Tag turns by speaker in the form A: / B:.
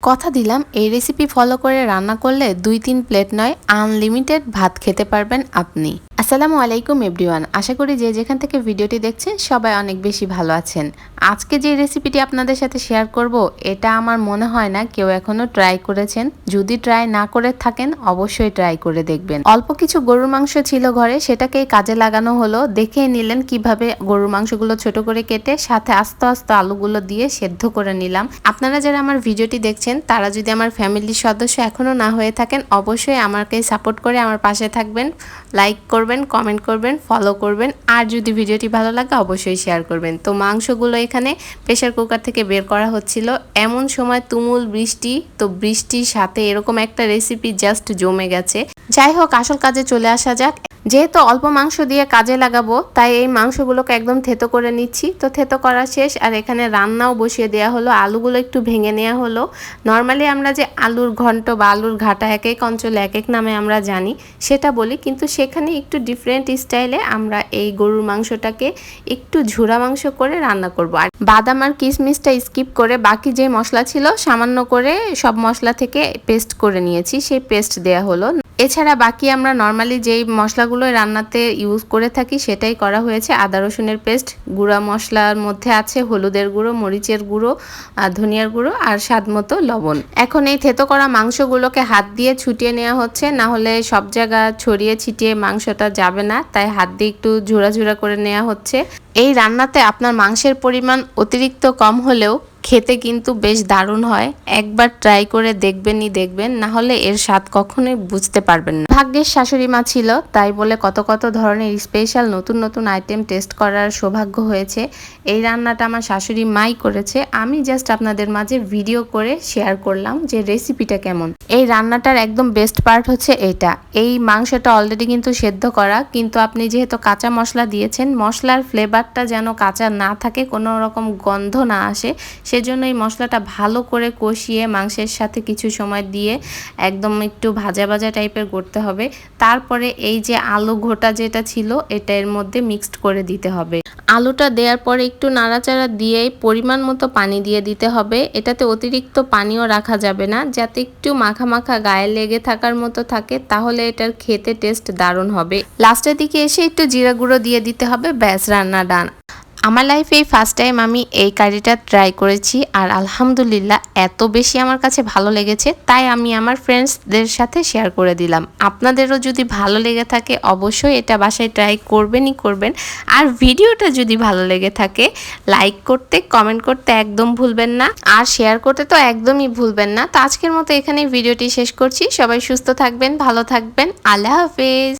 A: কথা দিলাম এই রেসিপি ফলো করে রান্না করলে 2-3 প্লেট নয় আনলিমিটেড ভাত খেতে পারবেন আপনি। আসসালামু আলাইকুম এভরিওয়ান, আশা করি যে যেখান থেকে ভিডিওটি দেখছেন সবাই অনেক বেশি ভালো আছেন। আজকে যে রেসিপিটি আপনাদের সাথে শেয়ার করব এটা আমার মনে হয় না কেউ এখনো ট্রাই করেছেন। যদি ট্রাই না করে থাকেন অবশ্যই ট্রাই করে দেখবেন। অল্প কিছু গরুর মাংস ছিল ঘরে, সেটাকেই কাজে লাগানো হলো। দেখেই নিলেন কিভাবে গরুর মাংসগুলো ছোট করে কেটে সাথে আস্তে আস্তে আলুগুলো দিয়ে সেদ্ধ করে নিলাম। আপনারা যারা আমার ভিডিওটি দেখছেন তারা যদি আমার ফ্যামিলির সদস্য এখনো না হয়ে থাকেন অবশ্যই আমাকে সাপোর্ট করে আমার পাশে থাকবেন, লাইক করবেন, কমেন্ট করবেন, ফলো করবেন, আর যদি ভিডিওটি ভালো লাগে অবশ্যই শেয়ার করবেন। তো মাংসগুলো এখানে প্রেসার কুকার থেকে বের করা হচ্ছিল, এমন সময় তুমুল বৃষ্টি। তো বৃষ্টির সাথে এরকম একটা রেসিপি জাস্ট জমে গেছে। যাই হোক, আসল কাজে চলে আসা যাক। যেহেতু অল্প মাংস দিয়ে কাজে লাগাবো তাই এই মাংসগুলোকে একদম থেতো করে নিচ্ছি। তো থেতো করা শেষ, আর এখানে রান্নাও বসিয়ে দেওয়া হলো। আলুগুলো একটু ভেঙে নেওয়া হলো। নর্মালি আমরা যে আলুর ঘন্ট বা আলুর ঘাটা এক এক অঞ্চলে এক এক নামে আমরা জানি সেটা বলি, কিন্তু সেখানে একটু ডিফারেন্ট স্টাইলে আমরা এই গরুর মাংসটাকে একটু ঝুরা মাংস করে রান্না করব। আর বাদাম আর কিশমিশটা স্কিপ করে বাকি যে মশলা ছিল সামান্য করে সব মশলা থেকে পেস্ট করে নিয়েছি, সেই পেস্ট দেয়া হলো। এছাড়া বাকি আমরা নর্মালি যেই মশলাগুলো রান্নাতে ইউজ করে থাকি সেটাই করা হয়েছে। আদা রসুনের পেস্ট, গুঁড়া মশলার মধ্যে আছে হলুদের গুঁড়ো, মরিচের গুঁড়ো, ধনিয়ার গুঁড়ো আর স্বাদ মতো লবণ। এখন এই থেতো করা মাংসগুলোকে হাত দিয়ে ছুটিয়ে নেওয়া হচ্ছে, না হলে সব জায়গা ছড়িয়ে ছিটিয়ে মাংসটা যাবে না, তাই হাত দিয়ে একটু ঝুরা ঝুরা করে নেওয়া হচ্ছে। এই রান্নাতে আপনার মাংসের পরিমাণ অতিরিক্ত কম হলেও খেতে কিন্তু বেশ দারুণ হয়। একবার ট্রাই করে দেখবেন, না হলে এর স্বাদ কখনোই বুঝতে পারবেন না। ভাগ্যের শাশুড়ি মা ছিল তাই বলে কত কত ধরনের স্পেশাল নতুন নতুন আইটেম টেস্ট করার সৌভাগ্য হয়েছে। এই রান্নাটা আমার শাশুড়ি মাই করেছে, আমি জাস্ট আপনাদের মাঝে ভিডিও করে শেয়ার করলাম যে রেসিপিটা কেমন। এই রান্নাটার একদম বেস্ট পার্ট হচ্ছে এটা, এই মাংসটা অলরেডি কিন্তু সেদ্ধ করা, কিন্তু আপনি যেহেতু কাঁচা মশলা দিয়েছেন, মশলার ফ্লেভারটা যেন কাঁচা না থাকে, কোনো রকম গন্ধ না আসে, সেজন্য এই মশলাটা ভালো করে কষিয়ে মাংসের সাথে কিছু সময় দিয়ে একদম একটু ভাজা ভাজা টাইপের করতে হবে। তারপরে এই যে আলু ঘোটা যেটা ছিল এটা এর মধ্যে মিক্সড করে দিতে হবে। আলুটা দেওয়ার পরে একটু নাড়াচাড়া দিয়েই পরিমাণ মতো পানি দিয়ে দিতে হবে। এটাতে অতিরিক্ত পানিও রাখা যাবে না, যাতে একটু মাখা মাখা গায়ে লেগে থাকার মতো থাকে, তাহলে এটার খেতে টেস্ট দারুণ হবে। লাস্টের দিকে এসে একটু জিরা গুঁড়ো দিয়ে দিতে হবে, ব্যাস রান্না ডান। আমার লাইফে এই ফার্স্ট টাইম আমি এই কারিটা ট্রাই করেছি, আর আলহামদুলিল্লাহ এত বেশি আমার কাছে ভালো লেগেছে, তাই আমি আমার ফ্রেন্ডসদের সাথে শেয়ার করে দিলাম। আপনাদেরও যদি ভালো লেগে থাকে অবশ্যই এটা বাসায় ট্রাই করবেন। আর ভিডিওটা যদি ভালো লেগে থাকে লাইক করতে, কমেন্ট করতে একদম ভুলবেন না, আর শেয়ার করতে তো একদমই ভুলবেন না। তো আজকের মতো এখানে ভিডিওটি শেষ করছি। সবাই সুস্থ থাকবেন, ভালো থাকবেন, আল্লাহ হাফেজ।